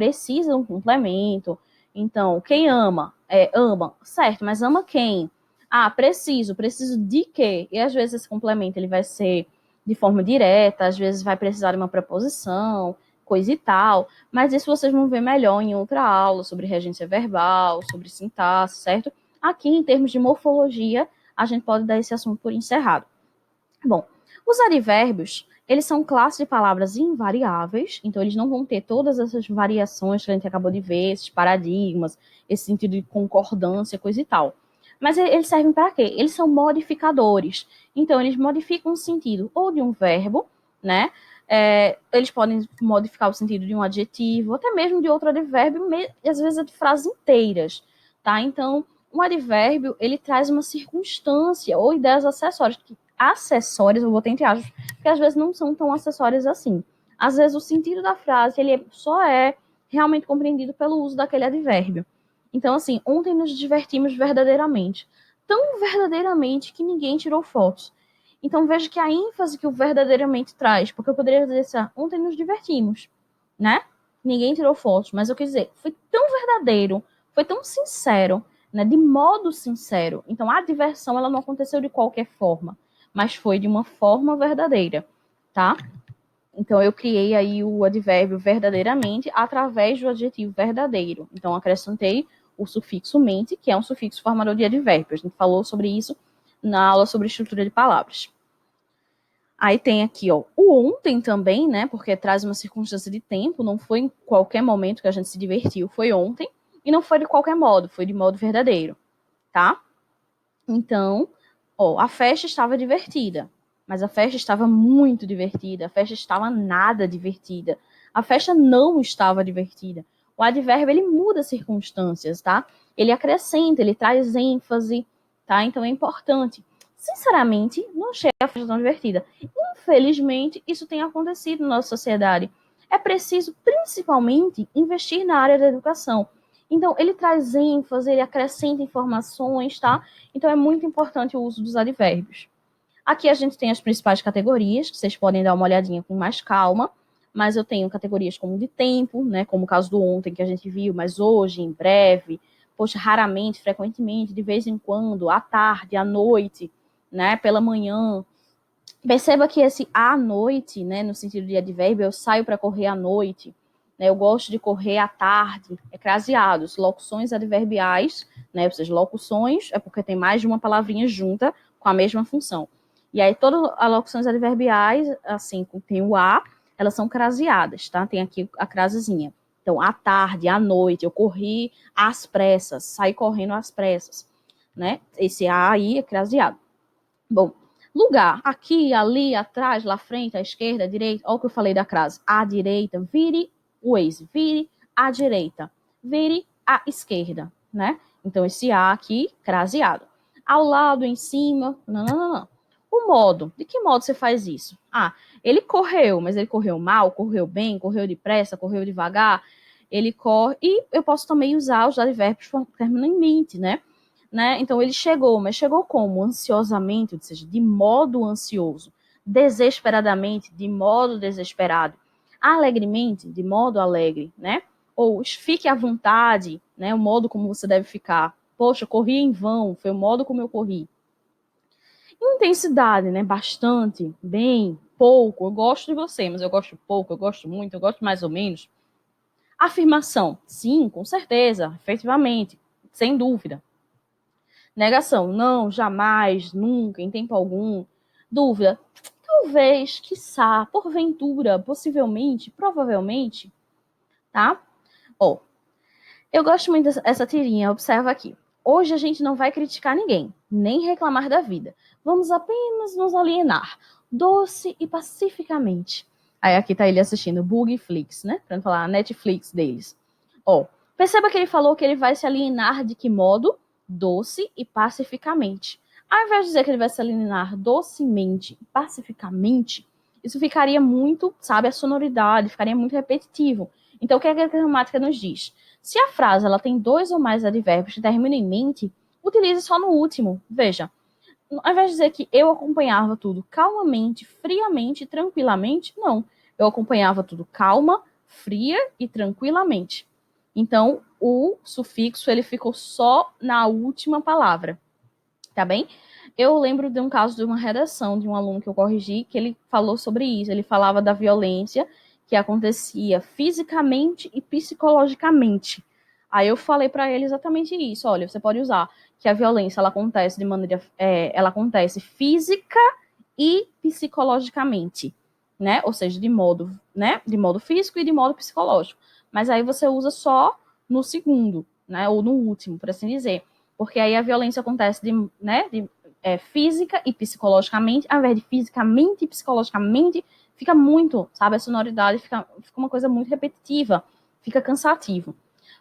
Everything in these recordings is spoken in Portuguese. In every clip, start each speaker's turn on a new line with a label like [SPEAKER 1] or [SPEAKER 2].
[SPEAKER 1] precisa de um complemento. Então, quem ama, ama, certo, mas ama quem? Ah, preciso de quê? E às vezes esse complemento ele vai ser de forma direta, às vezes vai precisar de uma preposição, coisa e tal, mas isso vocês vão ver melhor em outra aula sobre regência verbal, sobre sintaxe, certo? Aqui, em termos de morfologia, a gente pode dar esse assunto por encerrado. Bom, os advérbios, eles são classe de palavras invariáveis, então eles não vão ter todas essas variações que a gente acabou de ver, esses paradigmas, esse sentido de concordância, coisa e tal. Mas eles servem para quê? Eles são modificadores. Então, eles modificam o sentido ou de um verbo, né? Eles podem modificar o sentido de um adjetivo, até mesmo de outro advérbio, e às vezes de frases inteiras, tá? Então, um advérbio, ele traz uma circunstância ou ideias acessórias, eu vou tentar, porque às vezes não são tão acessórias assim. Às vezes o sentido da frase, ele só é realmente compreendido pelo uso daquele advérbio. Então, assim, ontem nos divertimos verdadeiramente. Tão verdadeiramente que ninguém tirou fotos. Então, veja que a ênfase que o verdadeiramente traz, porque eu poderia dizer assim, ontem nos divertimos, né? Ninguém tirou fotos, mas eu quis dizer, foi tão verdadeiro, foi tão sincero, né? De modo sincero. Então, a diversão, ela não aconteceu de qualquer forma, mas foi de uma forma verdadeira, tá? Então, eu criei aí o advérbio verdadeiramente através do adjetivo verdadeiro. Então, acrescentei o sufixo mente, que é um sufixo formador de advérbio. A gente falou sobre isso na aula sobre estrutura de palavras. Aí tem aqui, ó, o ontem também, né, porque traz uma circunstância de tempo, não foi em qualquer momento que a gente se divertiu, foi ontem, e não foi de qualquer modo, foi de modo verdadeiro, tá? Então, ó, a festa estava divertida, mas a festa estava muito divertida, a festa estava nada divertida, a festa não estava divertida. O advérbio, ele muda as circunstâncias, tá? Ele acrescenta, ele traz ênfase, tá? Então é importante. Sinceramente, não achei a festa tão divertida. Infelizmente, isso tem acontecido na nossa sociedade. É preciso, principalmente, investir na área da educação. Então, ele traz ênfase, ele acrescenta informações, tá? Então, é muito importante o uso dos advérbios. Aqui a gente tem as principais categorias, que vocês podem dar uma olhadinha com mais calma, mas eu tenho categorias como de tempo, né? Como o caso do ontem que a gente viu, mas hoje, em breve, poxa, raramente, frequentemente, de vez em quando, à tarde, à noite, né? Pela manhã. Perceba que esse à noite, né? No sentido de advérbio, eu saio para correr à noite, né? Eu gosto de correr à tarde, é craseados, locuções adverbiais, né? Ou seja, locuções é porque tem mais de uma palavrinha junta com a mesma função. E aí todas as locuções adverbiais, assim, tem o a, elas são craseadas, tá? Tem aqui a crasezinha. Então, à tarde, à noite, eu corri às pressas, saí correndo às pressas, né? Esse a aí é craseado. Bom, lugar, aqui, ali, atrás, lá frente, à esquerda, à direita, olha o que eu falei da crase. À direita, vire o Waze, vire à direita, vire à esquerda, né? Então, esse A aqui, craseado. Ao lado, em cima, não. O modo, de que modo você faz isso? Ah, ele correu, mas ele correu mal, correu bem, correu depressa, correu devagar, ele corre, e eu posso também usar os advérbios que terminam em mente, né? Então ele chegou, mas chegou como? Ansiosamente, ou seja, de modo ansioso. Desesperadamente, de modo desesperado. Alegremente, de modo alegre, né? Ou fique à vontade, né? O modo como você deve ficar. Poxa, corri em vão, foi o modo como eu corri. Intensidade, né? Bastante, bem, pouco. Eu gosto de você, mas eu gosto pouco, eu gosto muito, eu gosto mais ou menos. Afirmação, sim, com certeza, efetivamente, sem dúvida. Negação, não, jamais, nunca, em tempo algum. Dúvida, talvez, quiçá, porventura, possivelmente, provavelmente, tá? Ó, eu gosto muito dessa tirinha, observa aqui. Hoje a gente não vai criticar ninguém, nem reclamar da vida. Vamos apenas nos alienar, doce e pacificamente. Aí aqui tá ele assistindo Bugflix, né? Pra não falar a Netflix deles. Ó, perceba que ele falou que ele vai se alienar de que modo? Doce e pacificamente. Ao invés de dizer que ele vai se alienar docemente e pacificamente, isso ficaria muito, sabe, a sonoridade, ficaria muito repetitivo. Então, o que é que a gramática nos diz? Se a frase ela tem dois ou mais advérbios que terminam em mente, utilize só no último. Veja, ao invés de dizer que eu acompanhava tudo calmamente, friamente, tranquilamente, não. Eu acompanhava tudo calma, fria e tranquilamente. Então, o sufixo, ele ficou só na última palavra, tá bem? Eu lembro de um caso de uma redação de um aluno que eu corrigi, que ele falou sobre isso. Ele falava da violência que acontecia fisicamente e psicologicamente. Aí eu falei para ele exatamente isso. Olha, você pode usar que a violência ela acontece de maneira, ela acontece física e psicologicamente, né? Ou seja, de modo, né? De modo físico e de modo psicológico. Mas aí você usa só no segundo, né? Ou no último, por assim dizer. Porque aí a violência acontece física e psicologicamente, ao invés de fisicamente e psicologicamente, fica muito, sabe? A sonoridade fica uma coisa muito repetitiva, fica cansativo.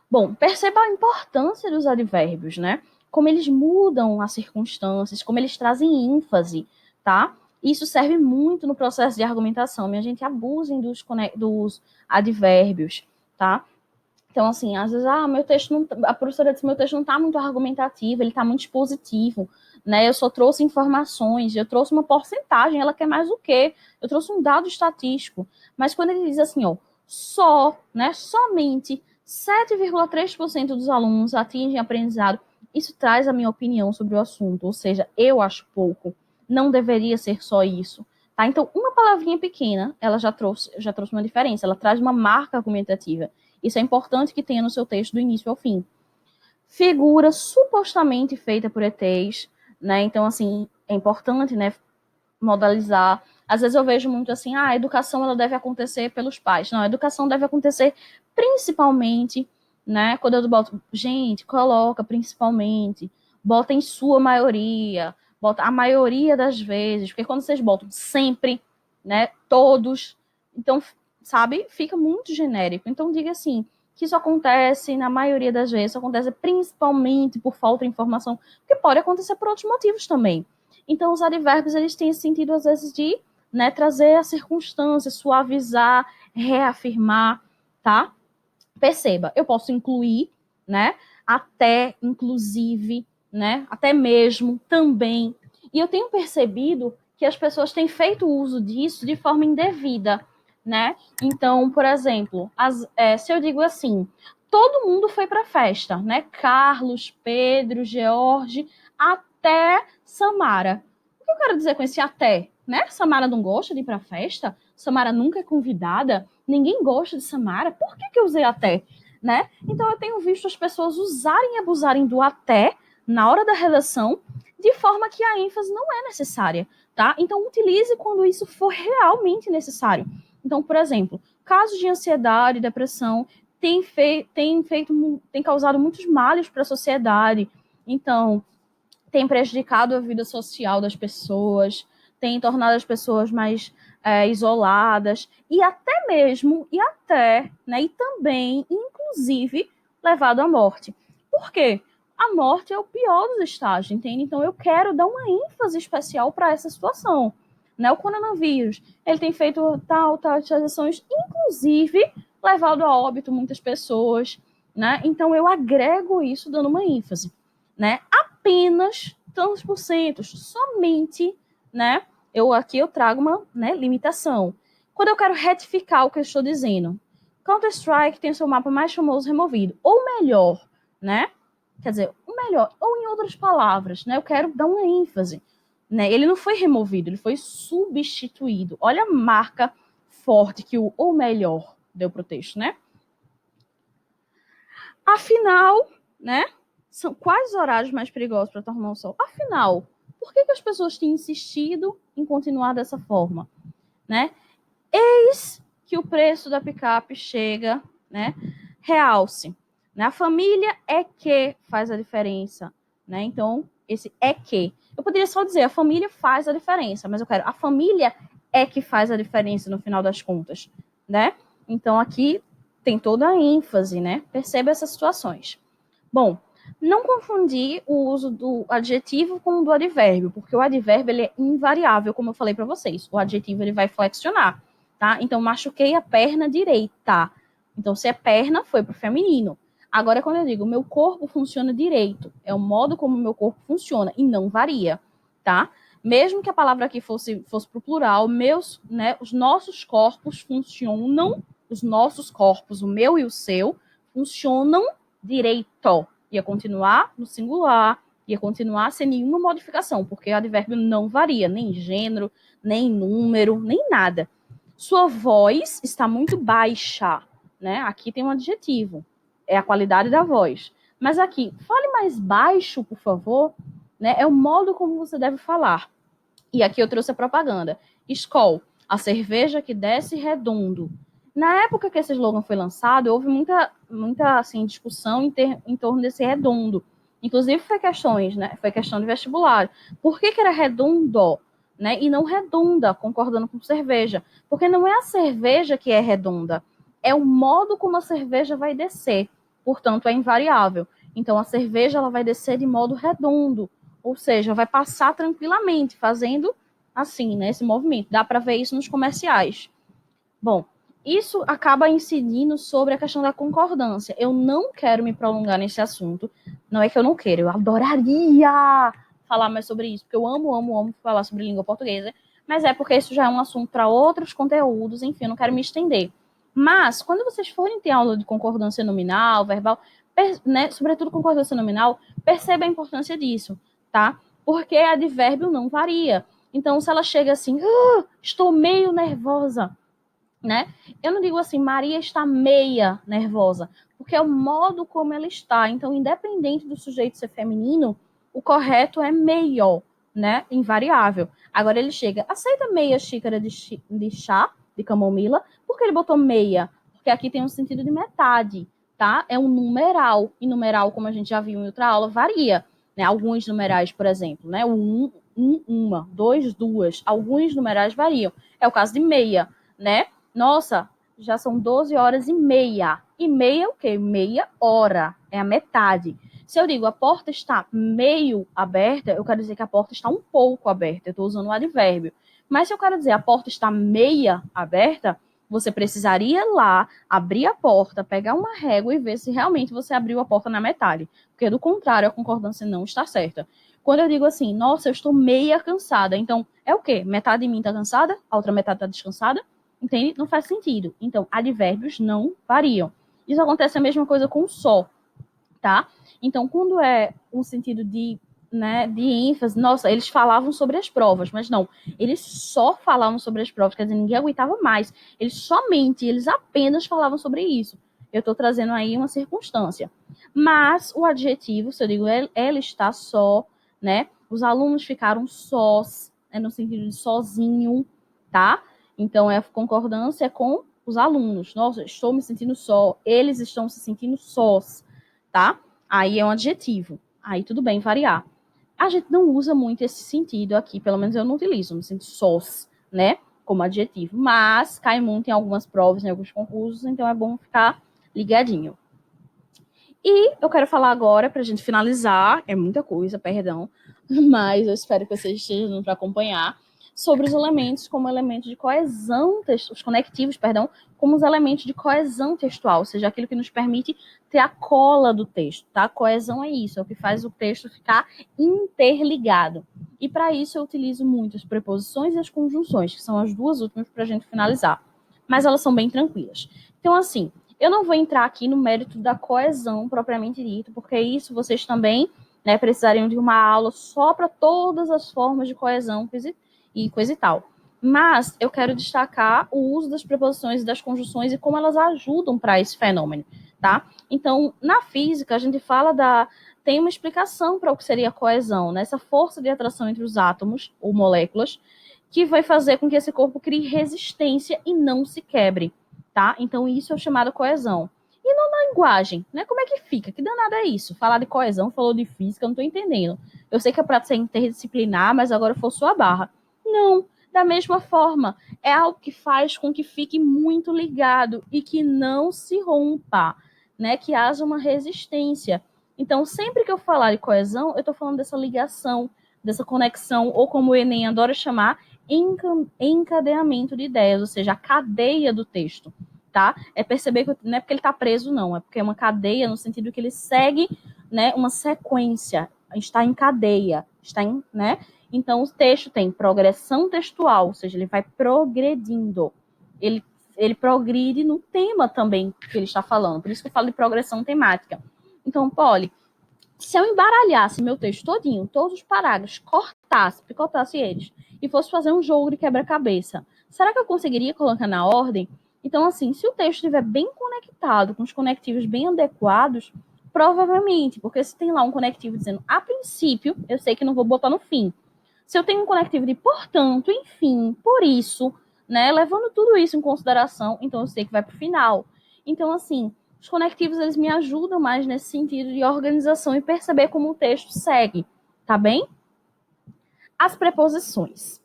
[SPEAKER 1] Bom, perceba a importância dos advérbios, né? Como eles mudam as circunstâncias, como eles trazem ênfase, tá? Isso serve muito no processo de argumentação. Minha gente, abusem dos advérbios, tá? Então, assim, às vezes, meu texto não, a professora disse, meu texto não está muito argumentativo, ele está muito expositivo, né? Eu só trouxe informações, eu trouxe uma porcentagem, ela quer mais o quê? Eu trouxe um dado estatístico. Mas quando ele diz assim, né, somente 7,3% dos alunos atingem aprendizado, isso traz a minha opinião sobre o assunto, ou seja, eu acho pouco, não deveria ser só isso. Tá? Então, uma palavrinha pequena, ela já trouxe uma diferença, ela traz uma marca argumentativa. Isso é importante que tenha no seu texto do início ao fim. Figura supostamente feita por ETs, né? Então, assim, é importante, né, modalizar. Às vezes eu vejo muito assim, a educação ela deve acontecer pelos pais. Não, a educação deve acontecer principalmente, né? Quando eu boto, gente, coloca principalmente, bota em sua maioria, bota a maioria das vezes, porque quando vocês botam sempre, né, todos, então, sabe, fica muito genérico. Então diga assim, que isso acontece na maioria das vezes, isso acontece principalmente por falta de informação, porque pode acontecer por outros motivos também. Então, os advérbios, eles têm esse sentido, às vezes, de, né, trazer a circunstância, suavizar, reafirmar, tá? Perceba, eu posso incluir, né, até, inclusive, né, até mesmo, também. E eu tenho percebido que as pessoas têm feito uso disso de forma indevida, né? Então, por exemplo, se eu digo assim, todo mundo foi para a festa, né? Carlos, Pedro, George, até Samara. O que eu quero dizer com esse até? Né? Samara não gosta de ir para a festa? Samara nunca é convidada? Ninguém gosta de Samara? Por que eu usei até? Né? Então eu tenho visto as pessoas usarem e abusarem do até na hora da redação, de forma que a ênfase não é necessária, tá? Então utilize quando isso for realmente necessário. Então, por exemplo, casos de ansiedade, depressão, tem causado muitos males para a sociedade. Então, tem prejudicado a vida social das pessoas, tem tornado as pessoas mais isoladas, e né, e também, inclusive, levado à morte. Por quê? A morte é o pior dos estágios, entende? Então, eu quero dar uma ênfase especial para essa situação. Né? O coronavírus, ele tem feito tal ações, inclusive levado a óbito muitas pessoas, né? Então, eu agrego isso dando uma ênfase, né? Apenas tantos por cento, somente, né? Aqui eu trago uma, né, limitação. Quando eu quero retificar o que eu estou dizendo, Counter-Strike tem o seu mapa mais famoso removido, ou melhor, né? Quer dizer, o melhor, ou em outras palavras, né? Eu quero dar uma ênfase, né? Ele não foi removido, ele foi substituído. Olha a marca forte que o ou melhor deu pro texto, né? Afinal, né? São quais os horários mais perigosos para tomar o sol? Afinal, por que as pessoas têm insistido em continuar dessa forma, né? Eis que o preço da picape chega, né? Realce, né? A família é que faz a diferença, né? Então, esse é que. Eu poderia só dizer a família faz a diferença, mas eu quero a família é que faz a diferença no final das contas, né? Então, aqui tem toda a ênfase, né? Perceba essas situações. Bom, não confundir o uso do adjetivo com o do advérbio, porque o advérbio ele é invariável, como eu falei para vocês. O adjetivo ele vai flexionar, tá? Então, machuquei a perna direita. Então, se é perna, foi pro feminino. Agora, quando eu digo meu corpo funciona direito, é o modo como o meu corpo funciona e não varia, tá? Mesmo que a palavra aqui fosse pro plural, os nossos corpos funcionam os nossos corpos, o meu e o seu, funcionam direito. Ia continuar no singular, ia continuar sem nenhuma modificação, porque o advérbio não varia, nem gênero, nem número, nem nada. Sua voz está muito baixa, né? Aqui tem um adjetivo, é a qualidade da voz. Mas aqui, fale mais baixo, por favor, né? É o modo como você deve falar. E aqui eu trouxe a propaganda. Skol, a cerveja que desce redondo. Na época que esse slogan foi lançado, houve muita assim, discussão em torno desse redondo. Inclusive foi questão de vestibular. Por que era redondo, né? E não redonda, concordando com cerveja? Porque não é a cerveja que é redonda, é o modo como a cerveja vai descer. Portanto, é invariável. Então a cerveja ela vai descer de modo redondo, ou seja, vai passar tranquilamente, fazendo assim, né, esse movimento. Dá para ver isso nos comerciais. Bom, isso acaba incidindo sobre a questão da concordância. Eu não quero me prolongar nesse assunto. Não é que eu não quero, eu adoraria falar mais sobre isso, porque eu amo falar sobre língua portuguesa, mas é porque isso já é um assunto para outros conteúdos, enfim, eu não quero me estender. Mas, quando vocês forem ter aula de concordância nominal, verbal, né, sobretudo concordância nominal, perceba a importância disso, tá? Porque advérbio não varia. Então, se ela chega assim, estou meio nervosa, né? Eu não digo assim, Maria está meia nervosa, porque é o modo como ela está. Então, independente do sujeito ser feminino, o correto é meio, né? Invariável. Agora ele chega, aceita meia xícara de chá, de camomila, porque ele botou meia? Porque aqui tem um sentido de metade, tá? É um numeral, e numeral, como a gente já viu em outra aula, varia, né? Alguns numerais, por exemplo, né? Uma, dois, duas. Alguns numerais variam. É o caso de meia, né? Nossa, já são 12 horas e meia. E meia é o quê? Meia hora. É a metade. Se eu digo a porta está meio aberta, eu quero dizer que a porta está um pouco aberta. Eu estou usando o advérbio. Mas se eu quero dizer a porta está meia aberta, você precisaria lá abrir a porta, pegar uma régua e ver se realmente você abriu a porta na metade. Porque do contrário, a concordância não está certa. Quando eu digo assim, nossa, eu estou meia cansada. Então, é o quê? Metade de mim está cansada, a outra metade está descansada? Entende? Não faz sentido. Então, advérbios não variam. Isso acontece a mesma coisa com só, tá? Então, quando é um sentido de, né, de ênfase, nossa, eles falavam sobre as provas, mas não, eles só falavam sobre as provas, quer dizer, ninguém aguentava mais. Eles apenas falavam sobre isso. Eu estou trazendo aí uma circunstância. Mas o adjetivo, se eu digo ela está só, né? Os alunos ficaram sós, né, no sentido de sozinho, tá? Então, é a concordância com os alunos. Nossa, estou me sentindo só. Eles estão se sentindo sós, tá? Aí é um adjetivo. Aí tudo bem variar. A gente não usa muito esse sentido aqui, pelo menos eu não utilizo, me sinto sós, né? Como adjetivo. Mas cai muito em algumas provas, em alguns concursos, então é bom ficar ligadinho. E eu quero falar agora, para a gente finalizar, é muita coisa, perdão, mas eu espero que vocês estejam para acompanhar, sobre os elementos como elementos de coesão, os conectivos, perdão, como os elementos de coesão textual, ou seja, aquilo que nos permite ter a cola do texto, tá? Coesão é isso, é o que faz o texto ficar interligado. E para isso eu utilizo muito as preposições e as conjunções, que são as duas últimas para a gente finalizar. Mas elas são bem tranquilas. Então, assim, eu não vou entrar aqui no mérito da coesão propriamente dito, porque isso vocês também, né, precisariam de uma aula só para todas as formas de coesão e coisa e tal. Mas eu quero destacar o uso das preposições e das conjunções e como elas ajudam para esse fenômeno, tá? Então, na física, a gente fala tem uma explicação para o que seria a coesão, né? Essa força de atração entre os átomos ou moléculas que vai fazer com que esse corpo crie resistência e não se quebre, tá? Então, isso é chamado coesão. E na linguagem, né? Como é que fica? Que danada é isso? Falar de coesão, falou de física, eu não tô entendendo. Eu sei que é para ser interdisciplinar, mas agora forçou a barra. Não, da mesma forma, é algo que faz com que fique muito ligado e que não se rompa, né? Que haja uma resistência. Então, sempre que eu falar de coesão, eu estou falando dessa ligação, dessa conexão, ou como o Enem adora chamar, encadeamento de ideias, ou seja, a cadeia do texto, tá? É perceber que não é porque ele está preso, não, é porque é uma cadeia no sentido que ele segue, né, uma sequência, está em cadeia, está em, né? Então, o texto tem progressão textual, ou seja, ele vai progredindo. Ele ele progride no tema também que ele está falando. Por isso que eu falo de progressão temática. Então, Polly, se eu embaralhasse meu texto todinho, todos os parágrafos, picotasse eles, e fosse fazer um jogo de quebra-cabeça, será que eu conseguiria colocar na ordem? Então, assim, se o texto estiver bem conectado, com os conectivos bem adequados, provavelmente, porque se tem lá um conectivo dizendo, a princípio, eu sei que não vou botar no fim. Se eu tenho um conectivo de portanto, enfim, por isso, né, levando tudo isso em consideração, então eu sei que vai para o final. Então, assim, os conectivos, eles me ajudam mais nesse sentido de organização e perceber como o texto segue, tá bem? As preposições.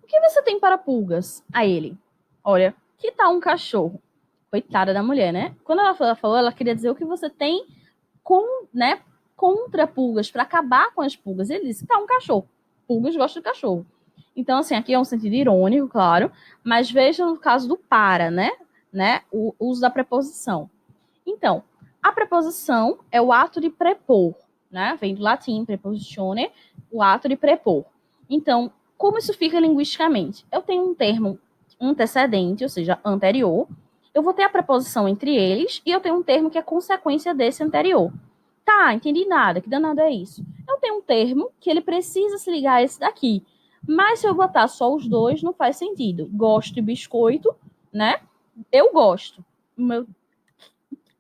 [SPEAKER 1] O que você tem para pulgas? A ele. Olha, que tal um cachorro? Coitada da mulher, né? Quando ela falou, ela queria dizer o que você tem né, contra pulgas, para acabar com as pulgas. Ele disse que tá um cachorro. Pulgas gostam de cachorro. Então, assim, aqui é um sentido irônico, claro, mas veja no caso do para, né? O uso da preposição. Então, a preposição é o ato de prepor, né? Vem do latim, prepositione, o ato de prepor. Então, como isso fica linguisticamente? Eu tenho um termo antecedente, ou seja, anterior, eu vou ter a preposição entre eles e eu tenho um termo que é consequência desse anterior. Tá, entendi nada, que danado é isso? Eu tenho um termo que ele precisa se ligar a esse daqui, mas se eu botar só os dois, não faz sentido. Gosto de biscoito, né? Eu gosto. O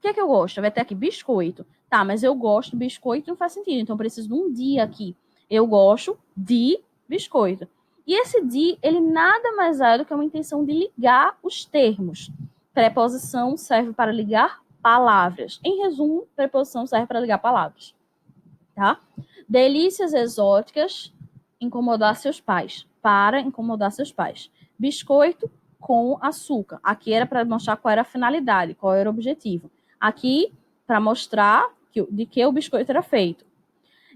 [SPEAKER 1] que é que eu gosto? Vai ter aqui biscoito. Tá, mas eu gosto de biscoito, não faz sentido. Então eu preciso de um de aqui. Eu gosto de biscoito. E esse de, ele nada mais é do que uma intenção de ligar os termos. Preposição serve para ligar palavras. Em resumo, preposição serve para ligar palavras. Tá? Delícias exóticas, incomodar seus pais. Para incomodar seus pais. Biscoito com açúcar. Aqui era para mostrar qual era a finalidade, qual era o objetivo. Aqui, para mostrar de que o biscoito era feito.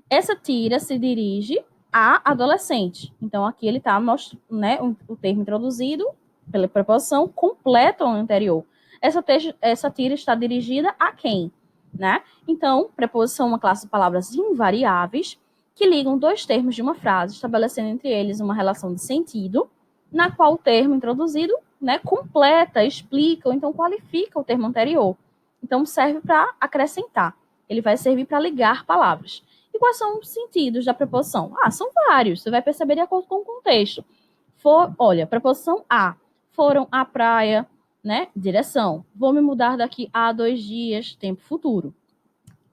[SPEAKER 1] Essa tira se dirige a adolescente. Então, aqui ele está mostrando, né, o termo introduzido pela preposição completa o anterior. Essa tira está dirigida a quem? Né? Então, preposição é uma classe de palavras invariáveis que ligam dois termos de uma frase, estabelecendo entre eles uma relação de sentido, na qual o termo introduzido, né, completa, explica ou então qualifica o termo anterior. Então, serve para acrescentar. Ele vai servir para ligar palavras. E quais são os sentidos da preposição? São vários. Você vai perceber de acordo com o contexto. Olha, preposição a. Foram à praia, né? Direção. Vou me mudar daqui a 2 dias, tempo futuro.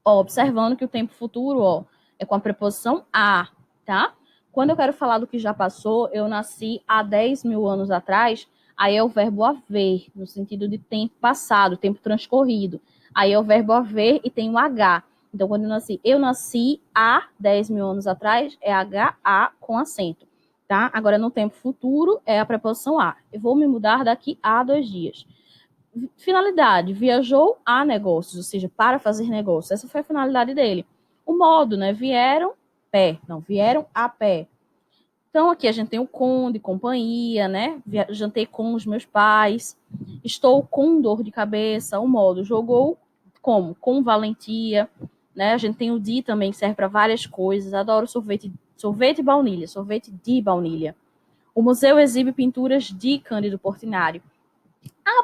[SPEAKER 1] Observando que o tempo futuro, é com a preposição a, tá? Quando eu quero falar do que já passou, eu nasci há 10 mil anos atrás, aí é o verbo haver, no sentido de tempo passado, tempo transcorrido. Aí é o verbo haver e tem o H. Então, quando eu nasci há 10 mil anos atrás, é H-A com acento, tá? Agora, no tempo futuro, é a preposição a. Eu vou me mudar daqui a 2 dias. Finalidade, viajou a negócios, ou seja, para fazer negócios. Essa foi a finalidade dele. O modo, né? Vieram a pé. Então, aqui a gente tem o com, de companhia, né? Jantei com os meus pais. Estou com dor de cabeça. O modo, jogou como? Com valentia, né? A gente tem o de também, que serve para várias coisas. Adoro sorvete de baunilha, sorvete de baunilha. O museu exibe pinturas de Cândido Portinari.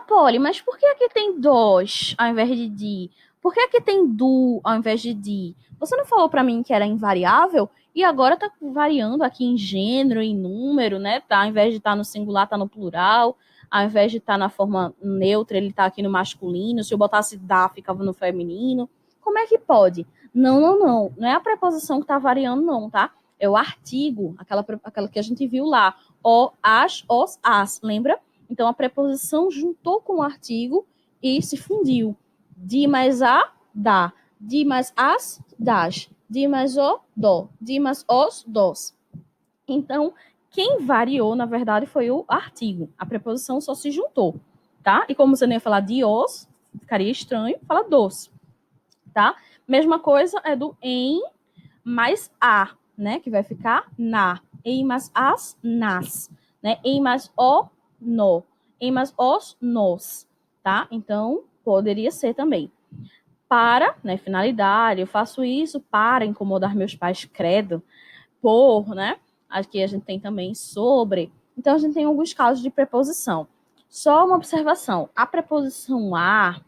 [SPEAKER 1] Polly, mas por que aqui tem dos ao invés de di? Por que aqui tem do ao invés de di? Você não falou para mim que era invariável? E agora tá variando aqui em gênero, em número, né? Tá, ao invés de estar no singular, tá no plural. Ao invés de estar na forma neutra, ele tá aqui no masculino. Se eu botasse da, ficava no feminino. Como é que pode? Não. Não é a preposição que tá variando, não, tá? É o artigo, aquela que a gente viu lá. O, as, os, as. Lembra? Então, a preposição juntou com o artigo e se fundiu. De mais a, dá. De mais as, das. De mais o, do. De mais os, dos. Então, quem variou, na verdade, foi o artigo. A preposição só se juntou, tá? E como você não ia falar de os, ficaria estranho, fala dos, tá? Mesma coisa é do em mais a, né? Que vai ficar na. Em mais as, nas. Né? Em mais o, no. Em mais os, nos. Tá? Então, poderia ser também. Para, né? Finalidade. Eu faço isso para incomodar meus pais, credo. Por, né? Aqui a gente tem também sobre. Então, a gente tem alguns casos de preposição. Só uma observação. A preposição a,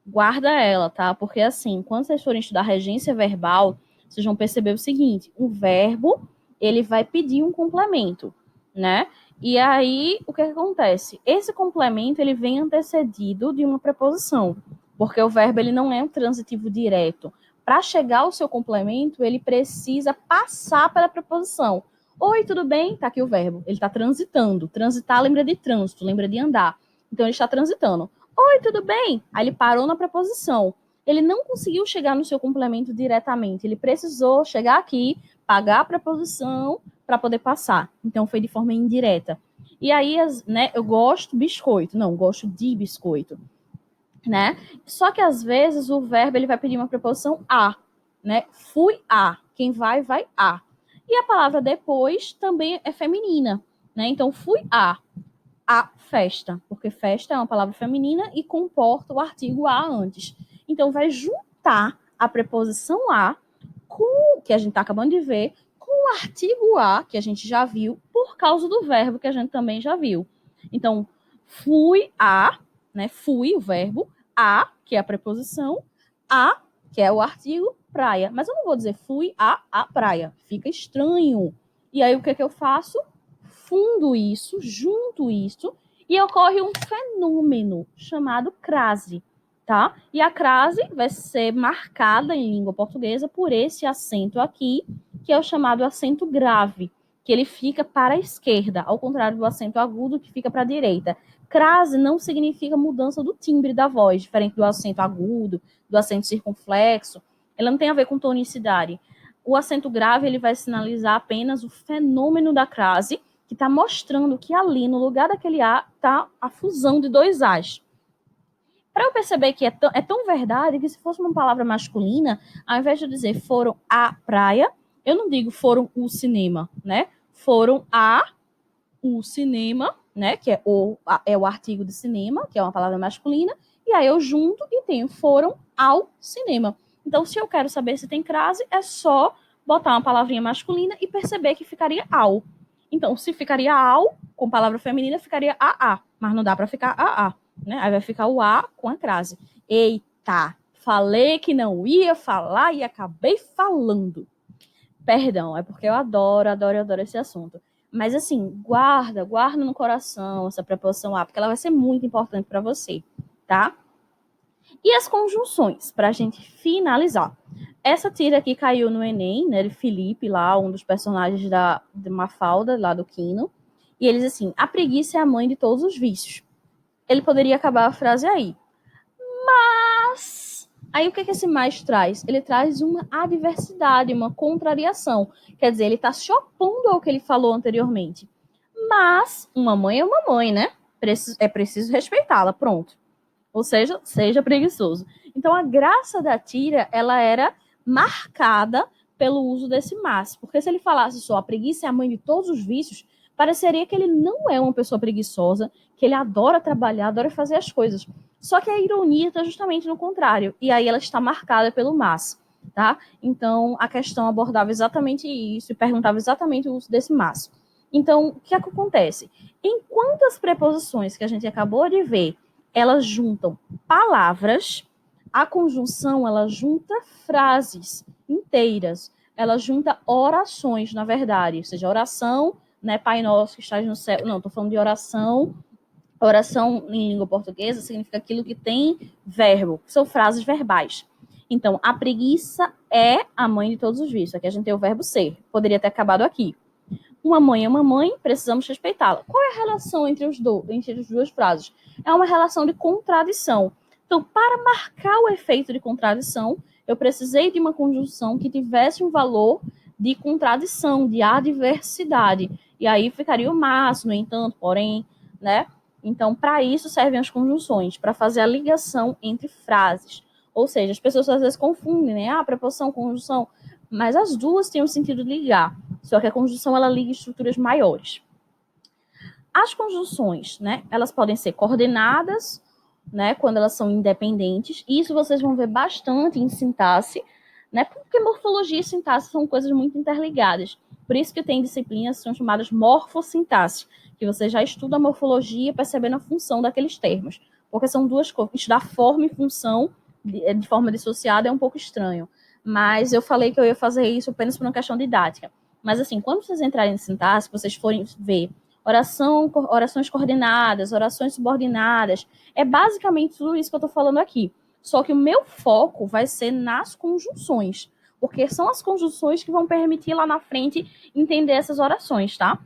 [SPEAKER 1] guarda ela, tá? Porque assim, quando vocês forem estudar regência verbal, vocês vão perceber o seguinte, o verbo, ele vai pedir um complemento, né? E aí, o que acontece? Esse complemento, ele vem antecedido de uma preposição, porque o verbo, ele não é um transitivo direto. Para chegar ao seu complemento, ele precisa passar pela preposição. Oi, tudo bem? Tá aqui o verbo. Ele está transitando. Transitar lembra de trânsito, lembra de andar. Então, ele está transitando. Oi, tudo bem? Aí ele parou na preposição. Ele não conseguiu chegar no seu complemento diretamente. Ele precisou chegar aqui, pagar a preposição para poder passar. Então foi de forma indireta. E aí, né, eu gosto biscoito. Não, gosto de biscoito, né? Só que às vezes o verbo ele vai pedir uma preposição a, né? Fui a. Quem vai, vai a. E a palavra depois também é feminina, né? Então fui a festa, porque festa é uma palavra feminina e comporta o artigo a antes. Então, vai juntar a preposição a com, que a gente está acabando de ver, com o artigo a, que a gente já viu, por causa do verbo que a gente também já viu. Então, fui a, né? Fui, o verbo, a, que é a preposição, a, que é o artigo, praia. Mas eu não vou dizer fui a praia. Fica estranho. E aí, o que eu faço? Fundo isso, junto isso, e ocorre um fenômeno chamado crase, tá? E a crase vai ser marcada em língua portuguesa por esse acento aqui, que é o chamado acento grave, que ele fica para a esquerda, ao contrário do acento agudo que fica para a direita. Crase não significa mudança do timbre da voz, diferente do acento agudo, do acento circunflexo. Ela não tem a ver com tonicidade. O acento grave ele vai sinalizar apenas o fenômeno da crase, que está mostrando que ali, no lugar daquele A, está a fusão de dois As. Para eu perceber que é tão verdade que se fosse uma palavra masculina, ao invés de eu dizer foram à praia, eu não digo foram o cinema, né? Foram o cinema, né? Que é o artigo de cinema, que é uma palavra masculina, e aí eu junto e tenho foram ao cinema. Então, se eu quero saber se tem crase, é só botar uma palavrinha masculina e perceber que ficaria ao. Então, se ficaria ao, com palavra feminina, ficaria a, mas não dá para ficar a, né? Aí vai ficar o a com a crase. Eita, falei que não ia falar e acabei falando. Perdão, é porque eu adoro esse assunto. Mas assim, guarda no coração essa preposição a, porque ela vai ser muito importante para você, tá? E as conjunções, para a gente finalizar. Essa tira aqui caiu no Enem, né, de Felipe, lá, um dos personagens de Mafalda, lá do Quino. E ele diz assim, a preguiça é a mãe de todos os vícios. Ele poderia acabar a frase aí. Mas, aí o que esse mais traz? Ele traz uma adversidade, uma contrariação. Quer dizer, ele está se opondo ao que ele falou anteriormente. Mas, uma mãe é uma mãe, né? É preciso respeitá-la, pronto. Ou seja, seja preguiçoso. Então, a graça da tira, ela era marcada pelo uso desse mas. Porque se ele falasse só a preguiça é a mãe de todos os vícios, pareceria que ele não é uma pessoa preguiçosa, que ele adora trabalhar, adora fazer as coisas. Só que a ironia está justamente no contrário. E aí ela está marcada pelo mas, tá? Então, a questão abordava exatamente isso e perguntava exatamente o uso desse mas. Então, o que é que acontece? Enquanto as preposições que a gente acabou de ver elas juntam palavras, a conjunção ela junta frases inteiras, ela junta orações, na verdade, ou seja, oração, né, Pai Nosso que estás no céu, não, estou falando de oração, oração em língua portuguesa significa aquilo que tem verbo, são frases verbais. Então, a preguiça é a mãe de todos os vícios, aqui a gente tem o verbo ser, poderia ter acabado aqui. Uma mãe é uma mãe, precisamos respeitá-la. Qual é a relação entre as duas frases? É uma relação de contradição. Então, para marcar o efeito de contradição, eu precisei de uma conjunção que tivesse um valor de contradição, de adversidade. E aí ficaria o mas, no entanto, porém, né? Então, para isso servem as conjunções, para fazer a ligação entre frases. Ou seja, as pessoas às vezes confundem, né? Ah, preposição, conjunção. Mas as duas têm o sentido de ligar. Só que a conjunção, ela liga estruturas maiores. As conjunções, né, elas podem ser coordenadas, né, quando elas são independentes. Isso vocês vão ver bastante em sintaxe, né, porque morfologia e sintaxe são coisas muito interligadas. Por isso que tem disciplinas que são chamadas morfossintaxe, que você já estuda a morfologia percebendo a função daqueles termos, porque são duas coisas. Estudar forma e função de forma dissociada é um pouco estranho, mas eu falei que eu ia fazer isso apenas por uma questão didática. Mas assim, quando vocês entrarem em sintaxe, vocês forem ver orações coordenadas, orações subordinadas, é basicamente tudo isso que eu estou falando aqui. Só que o meu foco vai ser nas conjunções, porque são as conjunções que vão permitir lá na frente entender essas orações, tá?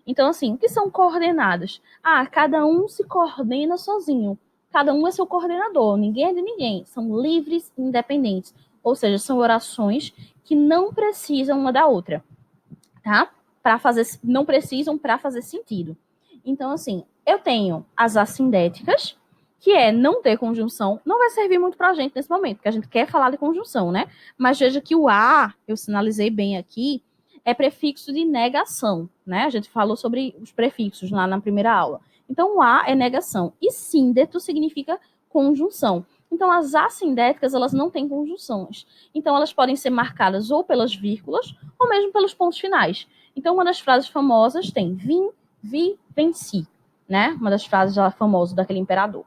[SPEAKER 1] Então, assim, o que são coordenadas? Cada um se coordena sozinho. Cada um é seu coordenador, ninguém é de ninguém. São livres e independentes. Ou seja, são orações que não precisam uma da outra, tá? Não precisam para fazer sentido. Então, assim, eu tenho as assindéticas, que é não ter conjunção. Não vai servir muito pra gente nesse momento, porque a gente quer falar de conjunção, né? Mas veja que o a, eu sinalizei bem aqui, é prefixo de negação, né? A gente falou sobre os prefixos lá na primeira aula. Então, o a é negação. E síndeto significa conjunção. Então, as assindéticas, elas não têm conjunções. Então, elas podem ser marcadas ou pelas vírgulas, ou mesmo pelos pontos finais. Então, uma das frases famosas tem vim, vi, venci, né? Uma das frases famosas daquele imperador.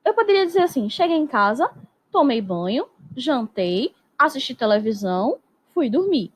[SPEAKER 1] Eu poderia dizer assim, cheguei em casa, tomei banho, jantei, assisti televisão, fui dormir,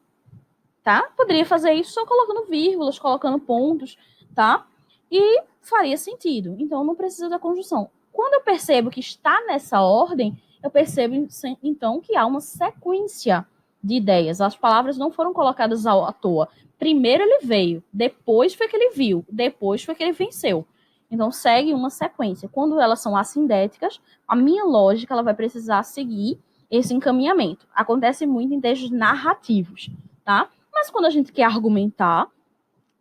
[SPEAKER 1] tá? Poderia fazer isso só colocando vírgulas, colocando pontos, tá? E faria sentido. Então, não precisa da conjunção. Quando eu percebo que está nessa ordem, eu percebo, então, que há uma sequência de ideias. As palavras não foram colocadas à toa. Primeiro ele veio, depois foi que ele viu, depois foi que ele venceu. Então, segue uma sequência. Quando elas são assindéticas, a minha lógica ela vai precisar seguir esse encaminhamento. Acontece muito em textos narrativos, tá? Mas quando a gente quer argumentar,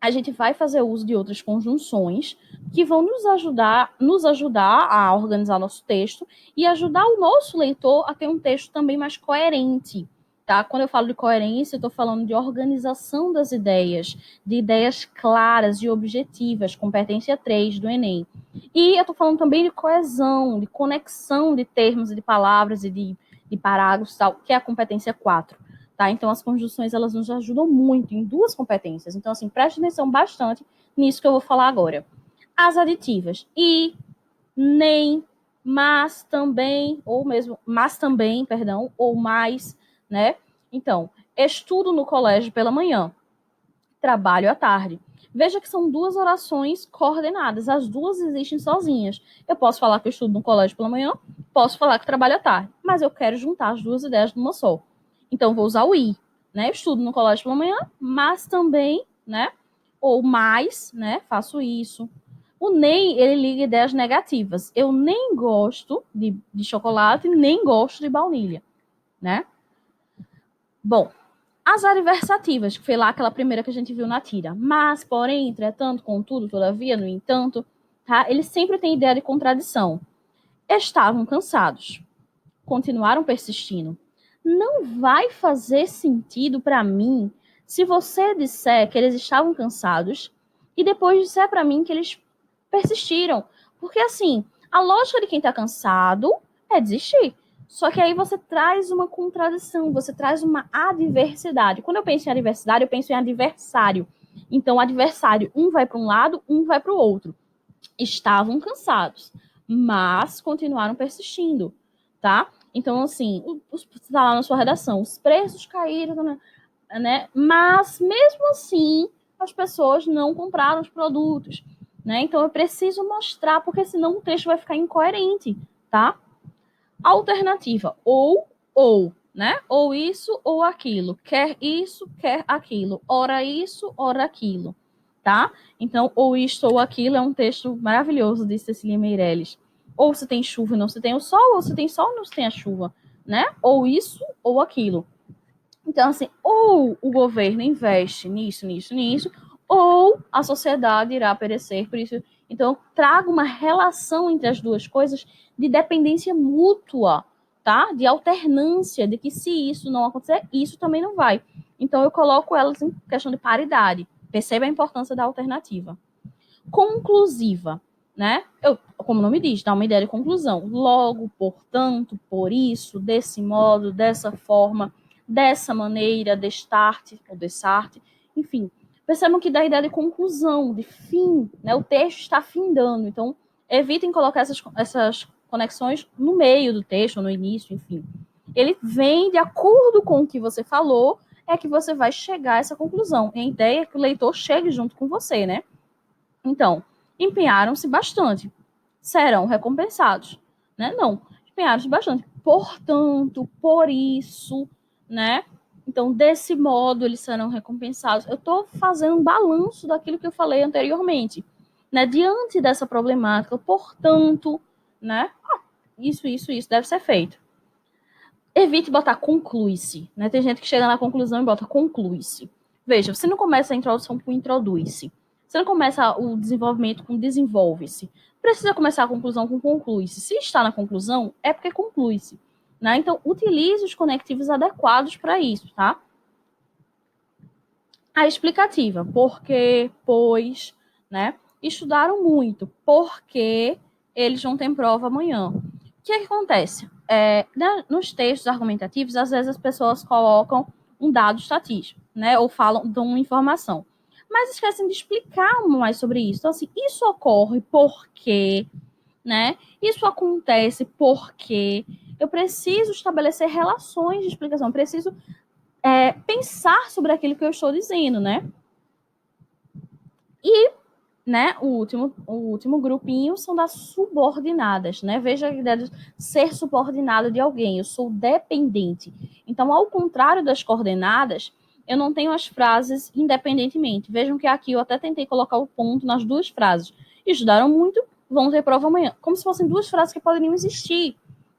[SPEAKER 1] a gente vai fazer uso de outras conjunções que vão nos ajudar a organizar nosso texto e ajudar o nosso leitor a ter um texto também mais coerente, tá? Quando eu falo de coerência, eu estou falando de organização das ideias, de ideias claras e objetivas, competência 3 do Enem. E eu estou falando também de coesão, de conexão de termos e de palavras e de parágrafos, tal, que é a competência 4. Tá? Então, as conjunções, elas nos ajudam muito em duas competências. Então, assim, preste atenção bastante nisso que eu vou falar agora. As aditivas. E, nem, mas também, ou mesmo, mas também, perdão, ou mais, né? Então, estudo no colégio pela manhã, trabalho à tarde. Veja que são duas orações coordenadas, as duas existem sozinhas. Eu posso falar que eu estudo no colégio pela manhã, posso falar que trabalho à tarde, mas eu quero juntar as duas ideias numa só. Então, vou usar o i, né? Eu estudo no colégio pela manhã, mas também, né? Ou mais, né? Faço isso. O nem, ele liga ideias negativas. Eu nem gosto de chocolate, nem gosto de baunilha, né? Bom, as adversativas, que foi lá aquela primeira que a gente viu na tira. Mas, porém, entretanto, contudo, todavia, no entanto, tá? Eles sempre têm ideia de contradição. Estavam cansados. Continuaram persistindo. Não vai fazer sentido para mim se você disser que eles estavam cansados e depois disser para mim que eles persistiram. Porque, assim, a lógica de quem está cansado é desistir. Só que aí você traz uma contradição, você traz uma adversidade. Quando eu penso em adversidade, eu penso em adversário. Então, adversário, um vai para um lado, um vai para o outro. Estavam cansados, mas continuaram persistindo, tá? Então, assim, está lá na sua redação, os preços caíram, né? Mas, mesmo assim, as pessoas não compraram os produtos, né? Então, eu preciso mostrar, porque senão o texto vai ficar incoerente, tá? Alternativa, ou, né? Ou isso, ou aquilo. Quer isso, quer aquilo. Ora isso, ora aquilo, tá? Então, ou isto ou aquilo é um texto maravilhoso de Cecília Meirelles. Ou se tem chuva e não se tem o sol, ou se tem sol e não se tem a chuva, né? Ou isso ou aquilo. Então, assim, ou o governo investe nisso, nisso, nisso, ou a sociedade irá perecer por isso. Então, eu trago uma relação entre as duas coisas de dependência mútua, tá? De alternância, de que se isso não acontecer, isso também não vai. Então, eu coloco elas em questão de paridade. Perceba a importância da alternativa. Conclusiva, né? Como o nome diz, dá uma ideia de conclusão. Logo, portanto, por isso, desse modo, dessa forma, dessa maneira, destarte ou dessarte, enfim, Percebam que dá a ideia de conclusão, de fim, né? O texto está findando, então evitem colocar essas conexões no meio do texto, no início, enfim. Ele vem de acordo com o que você falou, é que você vai chegar a essa conclusão. E a ideia é que o leitor chegue junto com você, né? Então, empenharam-se bastante. Serão recompensados, né? Não, empenharam-se bastante. Portanto, por isso, né? Então, desse modo, eles serão recompensados. Eu estou fazendo um balanço daquilo que eu falei anteriormente, né? Diante dessa problemática, portanto, né? Isso deve ser feito. Evite botar conclui-se, né? Tem gente que chega na conclusão e bota conclui-se. Veja, você não começa a introdução com introduz-se. Você não começa o desenvolvimento com desenvolve-se. Precisa começar a conclusão com conclui-se. Se está na conclusão, é porque conclui-se. Né? Então, utilize os conectivos adequados para isso, tá? A explicativa. Porque, pois, né? Estudaram muito. Porque eles vão ter prova amanhã. O que acontece? Nos textos argumentativos, às vezes as pessoas colocam um dado estatístico, né? Ou falam, dão uma informação. Mas esquecem de explicar mais sobre isso. Então, assim, isso ocorre porque, né? Isso acontece porque eu preciso estabelecer relações de explicação. Eu preciso pensar sobre aquilo que eu estou dizendo, né? E, né, o último grupinho são das subordinadas, né? Veja a ideia de ser subordinado de alguém. Eu sou dependente. Então, ao contrário das coordenadas, eu não tenho as frases independentemente. Vejam que aqui eu até tentei colocar o ponto nas duas frases. Estudaram muito, vão ter prova amanhã. Como se fossem duas frases que poderiam existir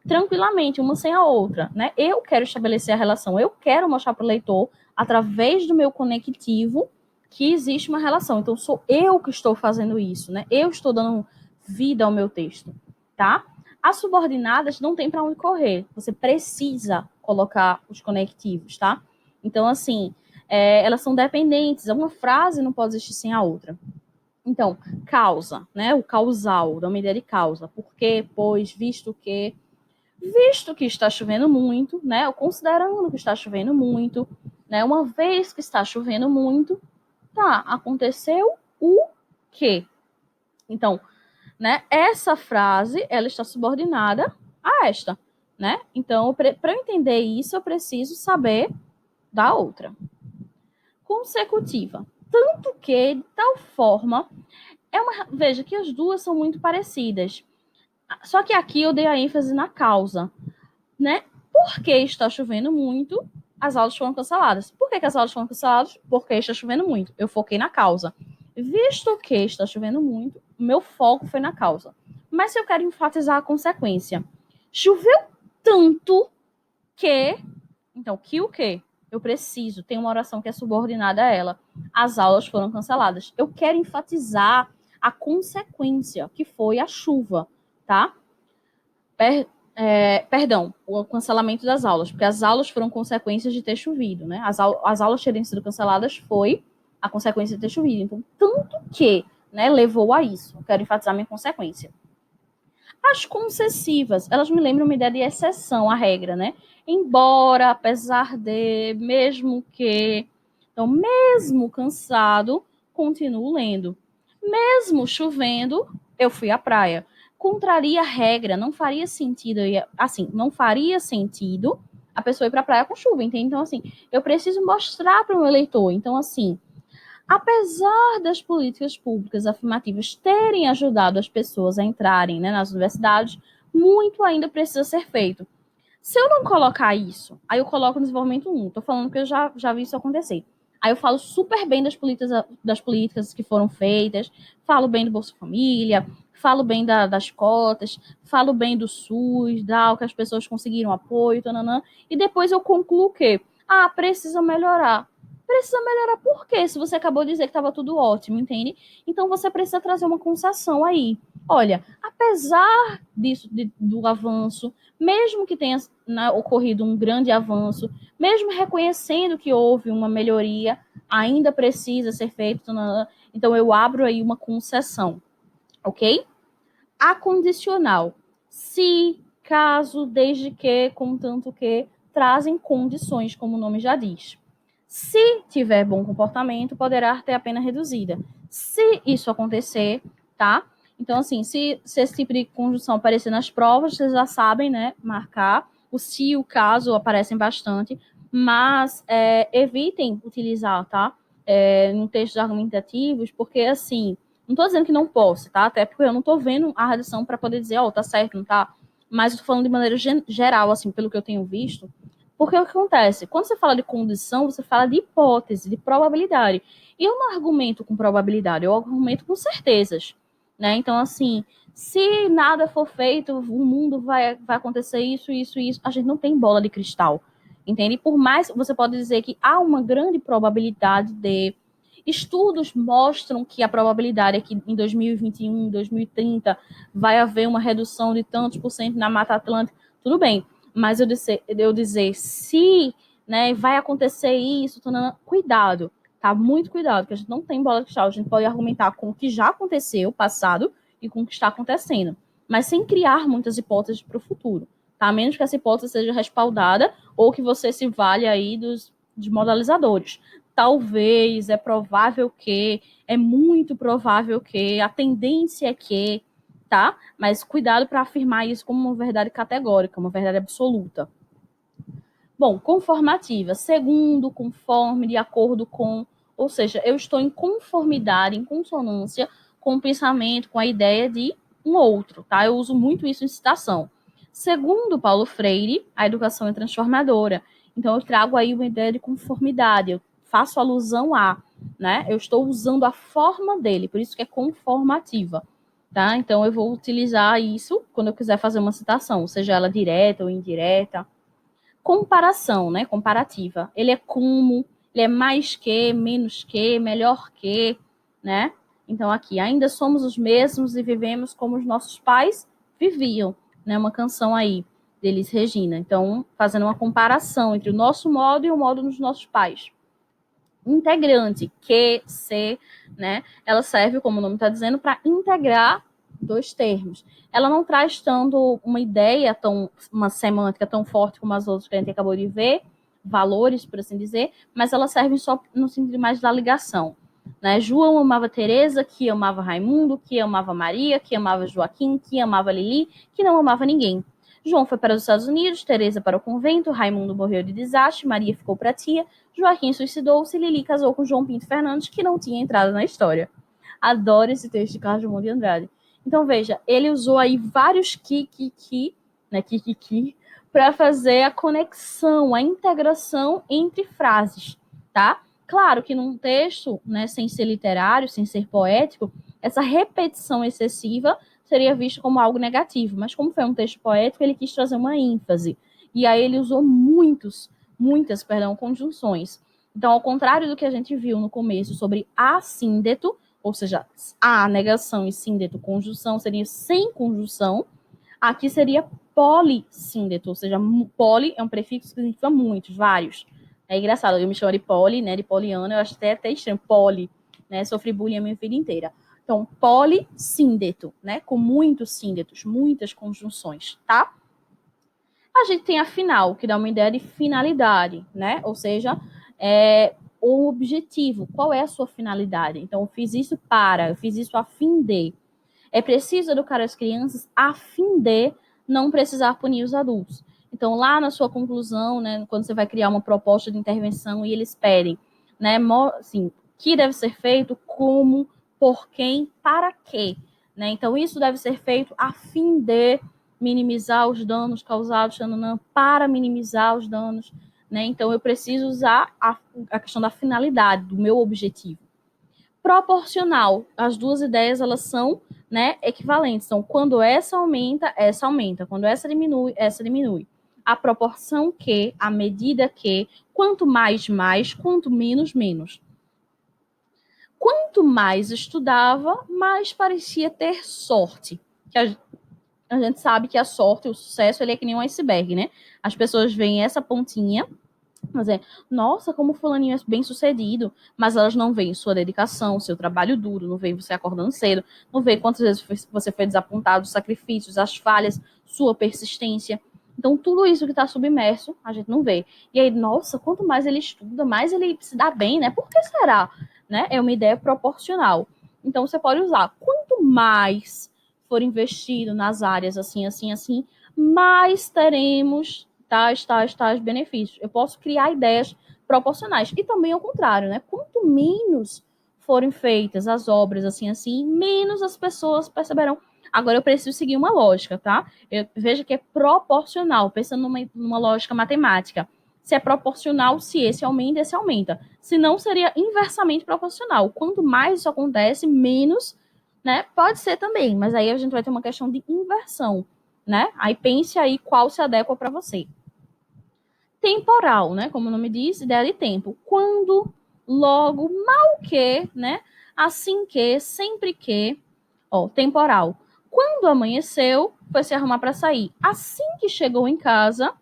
[SPEAKER 1] tranquilamente, uma sem a outra, né? Eu quero estabelecer a relação, eu quero mostrar para o leitor, através do meu conectivo, que existe uma relação. Então, sou eu que estou fazendo isso, né? Eu estou dando vida ao meu texto, tá? As subordinadas não tem para onde correr. Você precisa colocar os conectivos, tá? Então, assim, elas são dependentes. Uma frase não pode existir sem a outra. Então, causa, né? O causal, dá uma ideia de causa. Por quê? Pois, visto que está chovendo muito, né? Ou considerando que está chovendo muito, né? Uma vez que está chovendo muito, tá, aconteceu o quê? Então, né, essa frase, ela está subordinada a esta, né? Então, para eu entender isso, eu preciso saber da outra. Consecutiva. Tanto que, de tal forma, veja que as duas são muito parecidas. Só que aqui eu dei a ênfase na causa, né? Porque está chovendo muito, as aulas foram canceladas. Por que as aulas foram canceladas? Porque está chovendo muito. Eu foquei na causa. Visto que está chovendo muito, meu foco foi na causa. Mas se eu quero enfatizar a consequência, choveu tanto que... Então, que o quê? Eu preciso, tem uma oração que é subordinada a ela. As aulas foram canceladas. Eu quero enfatizar a consequência, que foi a chuva, tá? Perdão, o cancelamento das aulas, porque as aulas foram consequências de ter chovido, né? As aulas terem sido canceladas foi a consequência de ter chovido. Então, tanto que, né, levou a isso. Eu quero enfatizar minha consequência. As concessivas, elas me lembram uma ideia de exceção à regra, né? Embora, apesar de, mesmo que... Então, mesmo cansado, continuo lendo. Mesmo chovendo, eu fui à praia. Contraria a regra, não faria sentido, assim, não faria sentido a pessoa ir para a praia com chuva, entende? Então, assim, eu preciso mostrar para o meu leitor. Então, assim, apesar das políticas públicas afirmativas terem ajudado as pessoas a entrarem, né, nas universidades, muito ainda precisa ser feito. Se eu não colocar isso, aí eu coloco no desenvolvimento 1. Tô falando que eu já vi isso acontecer. Aí eu falo super bem das políticas que foram feitas, falo bem do Bolsa Família, falo bem das cotas, falo bem do SUS, que as pessoas conseguiram apoio, tananã, e depois eu concluo o quê? Precisa melhorar. Precisa melhorar por quê? Se você acabou de dizer que estava tudo ótimo, entende? Então você precisa trazer uma concessão aí. Olha, apesar disso, do avanço, mesmo que tenha, né, ocorrido um grande avanço, mesmo reconhecendo que houve uma melhoria, ainda precisa ser feito. Então, eu abro aí uma concessão, ok? A condicional. Se, caso, desde que, contanto que, trazem condições, como o nome já diz. Se tiver bom comportamento, poderá ter a pena reduzida. Se isso acontecer, tá? Então, assim, se esse tipo de conjunção aparecer nas provas, vocês já sabem, né, marcar. O se, o caso aparecem bastante, mas evitem utilizar, tá? Em textos argumentativos, porque, assim, não estou dizendo que não posso, tá? Até porque eu não estou vendo a redação para poder dizer, tá certo, não tá? Mas eu tô falando de maneira geral, assim, pelo que eu tenho visto. Porque o que acontece? Quando você fala de condição, você fala de hipótese, de probabilidade. E eu não argumento com probabilidade, eu argumento com certezas, né? Então, assim, se nada for feito, o mundo vai acontecer isso, isso, isso. A gente não tem bola de cristal, entende? Por mais você pode dizer que há uma grande probabilidade de estudos mostram que a probabilidade é que em 2021, 2030 vai haver uma redução de tantos por cento na Mata Atlântica. Tudo bem, mas eu dizer se, né, vai acontecer isso, cuidado, tá? Muito cuidado, porque a gente não tem bola de cristal. A gente pode argumentar com o que já aconteceu, passado, e com o que está acontecendo, mas sem criar muitas hipóteses para o futuro, tá? A menos que essa hipótese seja respaldada ou que você se valha aí dos modalizadores. Talvez, é provável que, é muito provável que, a tendência é que, tá? Mas cuidado para afirmar isso como uma verdade categórica, uma verdade absoluta. Bom, conformativa, segundo, conforme, de acordo com, ou seja, eu estou em conformidade, em consonância com o pensamento, com a ideia de um outro, tá? Eu uso muito isso em citação. Segundo Paulo Freire, a educação é transformadora. Então, eu trago aí uma ideia de conformidade, eu faço alusão a, né? Eu estou usando a forma dele, por isso que é conformativa, tá? Então, eu vou utilizar isso quando eu quiser fazer uma citação, seja ela direta ou indireta. Comparação, né? Comparativa. Ele é como, ele é mais que, menos que, melhor que, né? Então, aqui, ainda somos os mesmos e vivemos como os nossos pais viviam, né? Uma canção aí, deles, Regina. Então, fazendo uma comparação entre o nosso modo e o modo dos nossos pais. Integrante, que, se, né? Ela serve, como o nome está dizendo, para integrar dois termos. Ela não traz tanto uma ideia, uma semântica tão forte como as outras que a gente acabou de ver, valores, por assim dizer, mas ela serve só no sentido mais da ligação. Né? João amava Teresa, que amava Raimundo, que amava Maria, que amava Joaquim, que amava Lili, que não amava ninguém. João foi para os Estados Unidos, Teresa para o convento, Raimundo morreu de desastre, Maria ficou para tia, Joaquim suicidou-se e Lili casou com João Pinto Fernandes, que não tinha entrado na história. Adoro esse texto de Carlos Drummond de Andrade. Então, veja, ele usou aí vários né, para fazer a conexão, a integração entre frases, tá? Claro que num texto, né, sem ser literário, sem ser poético, essa repetição excessiva seria visto como algo negativo, mas como foi um texto poético, ele quis trazer uma ênfase. E aí ele usou muitas conjunções. Então, ao contrário do que a gente viu no começo sobre assíndeto, ou seja, a negação e síndeto, conjunção, seria sem conjunção, aqui seria polissíndeto, ou seja, poli é um prefixo que significa muitos, vários. É engraçado, eu me chamo de poli, né, de poliana, eu acho até estranho, poli, né, sofri bullying a minha vida inteira. Então, polissíndeto, né, com muitos síndetos, muitas conjunções, tá? A gente tem a final, que dá uma ideia de finalidade, né, ou seja, o objetivo, qual é a sua finalidade? Então, eu fiz isso eu fiz isso a fim de. É preciso educar as crianças a fim de não precisar punir os adultos. Então, lá na sua conclusão, né, quando você vai criar uma proposta de intervenção e eles pedem, né, assim, que deve ser feito, como, por quem, para quê. Né? Então, isso deve ser feito a fim de minimizar os danos causados, para minimizar os danos. Né? Então, eu preciso usar a questão da finalidade, do meu objetivo. Proporcional. As duas ideias, elas são, né, equivalentes. Então, quando essa aumenta, essa aumenta. Quando essa diminui, essa diminui. A proporção que, a medida que, quanto mais, mais, quanto menos, menos. Quanto mais estudava, mais parecia ter sorte. Que a gente sabe que a sorte, o sucesso, ele é que nem um iceberg, né? As pessoas veem essa pontinha, dizer, nossa, como fulaninho é bem sucedido, mas elas não veem sua dedicação, seu trabalho duro, não veem você acordando cedo, não veem quantas vezes você foi desapontado, os sacrifícios, as falhas, sua persistência. Então, tudo isso que está submerso, a gente não vê. E aí, nossa, quanto mais ele estuda, mais ele se dá bem, né? Por que será? Né? É uma ideia proporcional. Então, você pode usar. Quanto mais for investido nas áreas assim, assim, assim, mais teremos tais benefícios. Eu posso criar ideias proporcionais. E também ao contrário, né? Quanto menos forem feitas as obras assim, assim, menos as pessoas perceberão. Agora eu preciso seguir uma lógica, tá? Veja que é proporcional, pensando numa lógica matemática. Se é proporcional, se esse aumenta, esse aumenta. Se não, seria inversamente proporcional. Quanto mais isso acontece, menos, né? Pode ser também, mas aí a gente vai ter uma questão de inversão, né? Aí pense aí qual se adequa para você. Temporal, né? Como o nome diz, ideia de tempo. Quando, logo, mal que, né? Assim que, sempre que. Ó, temporal. Quando amanheceu, foi se arrumar para sair. Assim que chegou em casa,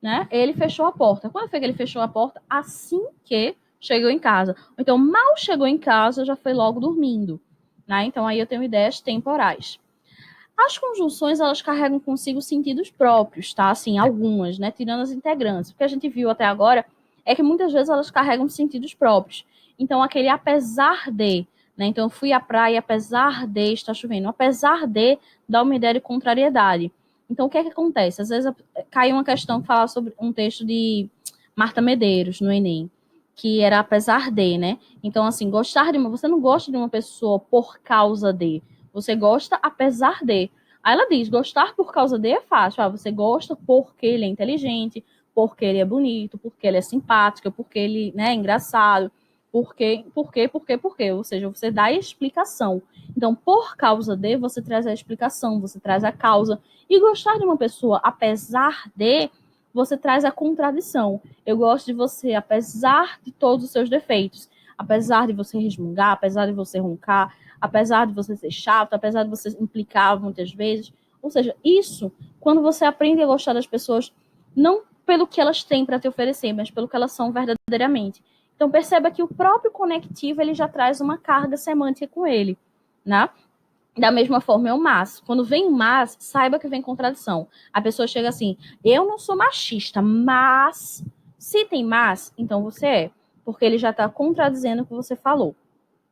[SPEAKER 1] né? Ele fechou a porta. Quando foi que ele fechou a porta? Assim que chegou em casa. Então, mal chegou em casa, já foi logo dormindo, né? Então, aí eu tenho ideias temporais. As conjunções, elas carregam consigo sentidos próprios, tá? Assim, algumas, né? Tirando as integrantes. O que a gente viu até agora é que muitas vezes elas carregam sentidos próprios. Então, aquele apesar de, né? Então, eu fui à praia apesar de estar chovendo. Apesar de dá uma ideia de contrariedade. Então, o que é que acontece? Às vezes cai uma questão que fala sobre um texto de Marta Medeiros no Enem, que era apesar de, né? Então, assim, gostar de uma... Você não gosta de uma pessoa por causa de. Você gosta apesar de. Aí ela diz, gostar por causa de é fácil. Ah, você gosta porque ele é inteligente, porque ele é bonito, porque ele é simpático, porque ele, né, é engraçado. Por quê? Ou seja, você dá a explicação. Então, por causa de, você traz a explicação, você traz a causa. E gostar de uma pessoa apesar de, você traz a contradição. Eu gosto de você apesar de todos os seus defeitos. Apesar de você resmungar, apesar de você roncar, apesar de você ser chato, apesar de você implicar muitas vezes. Ou seja, isso, quando você aprende a gostar das pessoas, não pelo que elas têm para te oferecer, mas pelo que elas são verdadeiramente. Então perceba que o próprio conectivo ele já traz uma carga semântica com ele, né? Da mesma forma é o mas. Quando vem o mas, saiba que vem contradição. A pessoa chega assim: eu não sou machista, mas se tem mas, então você é, porque ele já está contradizendo o que você falou,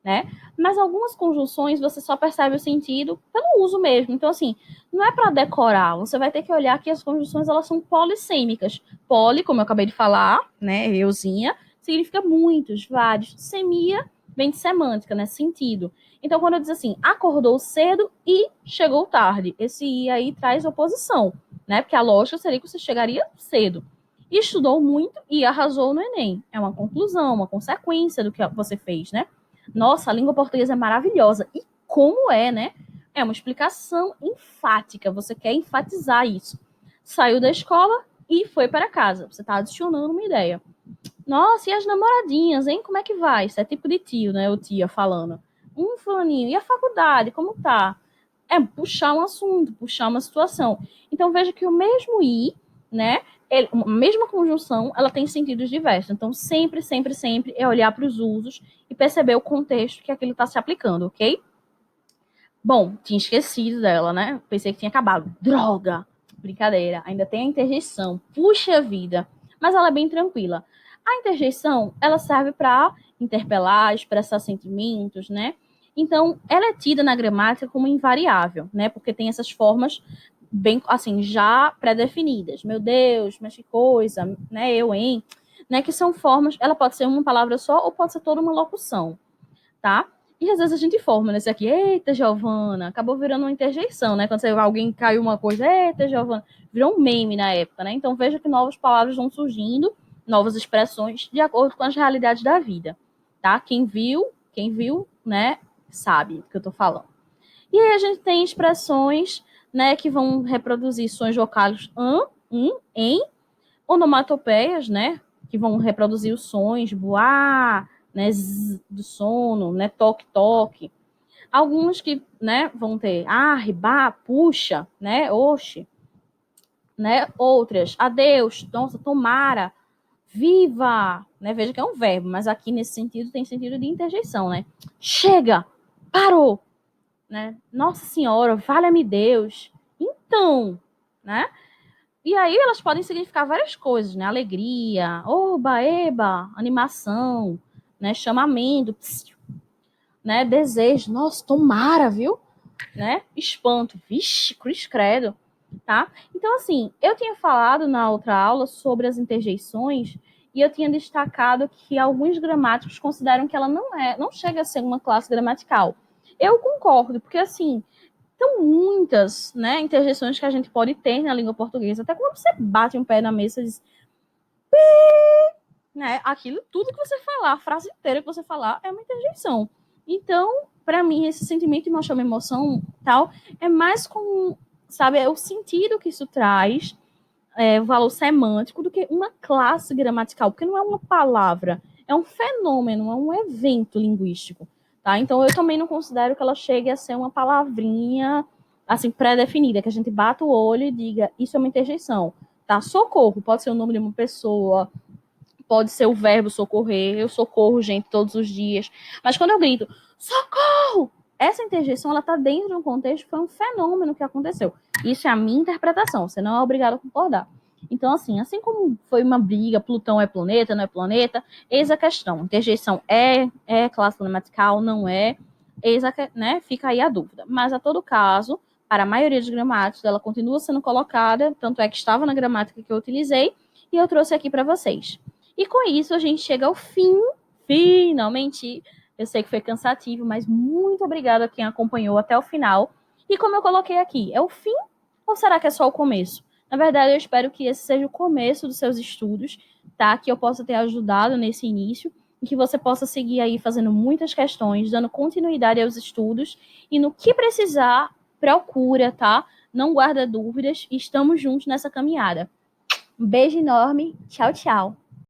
[SPEAKER 1] né? Mas algumas conjunções você só percebe o sentido pelo uso mesmo. Então, assim, não é para decorar. Você vai ter que olhar que as conjunções elas são polissêmicas. Poli, como eu acabei de falar, né? Euzinha, significa muitos, vários. Semia vem de semântica, né? Sentido. Então, quando eu diz assim, acordou cedo e chegou tarde, esse i aí traz oposição, né? Porque a lógica seria que você chegaria cedo. Estudou muito e arrasou no Enem. É uma conclusão, uma consequência do que você fez, né? Nossa, a língua portuguesa é maravilhosa. E como é, né? É uma explicação enfática. Você quer enfatizar isso. Saiu da escola e foi para casa. Você está adicionando uma ideia. Nossa, e as namoradinhas, hein? Como é que vai? Isso é tipo de tio, né? O tia falando. Fulaninho, e a faculdade, como tá? É puxar um assunto, puxar uma situação. Então veja que o mesmo i, né? A mesma conjunção, ela tem sentidos diversos. Então sempre, sempre, sempre é olhar para os usos e perceber o contexto que aquilo está se aplicando, ok? Bom, tinha esquecido dela, né? Pensei que tinha acabado. Droga! Brincadeira, ainda tem a interjeição. Puxa vida! Mas ela é bem tranquila. A interjeição, ela serve para interpelar, expressar sentimentos, né? Então, ela é tida na gramática como invariável, né? Porque tem essas formas bem, assim, já pré-definidas. Meu Deus, mas que coisa, né? Eu, hein? Né? Que são formas, ela pode ser uma palavra só ou pode ser toda uma locução, tá? E às vezes a gente forma nesse aqui, eita, Giovana, acabou virando uma interjeição, né? Quando você, alguém caiu uma coisa, eita, Giovana, virou um meme na época, né? Então veja que novas palavras vão surgindo, novas expressões, de acordo com as realidades da vida, tá? Quem viu, né, sabe do que eu tô falando. E aí a gente tem expressões, né, que vão reproduzir sons vocálicos em, onomatopeias, né, que vão reproduzir os sons, boar, né, do sono, né, toque, toque. Alguns que, né, vão ter riba, puxa, né, oxe, né, outras, adeus, nossa, tomara, viva, né, veja que é um verbo, mas aqui nesse sentido tem sentido de interjeição, né, chega, parou, né, nossa senhora, valha-me Deus, então, né, E aí elas podem significar várias coisas, né? Alegria, oba, eba, animação, né? Chamamento, psiu, né? Desejo, nossa, tomara, viu? Né? Espanto, vixe, cruz credo, tá? Então, assim, eu tinha falado na outra aula sobre as interjeições e eu tinha destacado que alguns gramáticos consideram que ela não chega a ser uma classe gramatical. Eu concordo, porque assim, são muitas, né, interjeições que a gente pode ter na língua portuguesa. Até quando você bate um pé na mesa e diz, né, aquilo, tudo que você falar, a frase inteira que você falar é uma interjeição. Então, para mim, esse sentimento de mostrar uma emoção tal é mais com, sabe, é o sentido que isso traz, o valor semântico, do que uma classe gramatical, porque não é uma palavra, é um fenômeno, é um evento linguístico, tá? Então, eu também não considero que ela chegue a ser uma palavrinha, assim, pré-definida, que a gente bata o olho e diga, isso é uma interjeição, tá? Socorro, pode ser o nome de uma pessoa, pode ser o verbo socorrer, eu socorro gente todos os dias, mas quando eu grito, socorro! Essa interjeição, ela tá dentro de um contexto, foi um fenômeno que aconteceu. Isso é a minha interpretação, você não é obrigado a concordar. Então, assim como foi uma briga, Plutão é planeta, não é planeta, eis a questão. Interjeição é classe gramatical, não é, né, fica aí a dúvida. Mas, a todo caso, para a maioria dos gramáticos, ela continua sendo colocada, tanto é que estava na gramática que eu utilizei, e eu trouxe aqui para vocês. E com isso a gente chega ao fim, finalmente. Eu sei que foi cansativo, mas muito obrigada a quem acompanhou até o final. E como eu coloquei aqui, é o fim ou será que é só o começo? Na verdade, eu espero que esse seja o começo dos seus estudos, tá? Que eu possa ter ajudado nesse início e que você possa seguir aí fazendo muitas questões, dando continuidade aos estudos e no que precisar, procura, tá? Não guarda dúvidas, estamos juntos nessa caminhada. Um beijo enorme, tchau, tchau.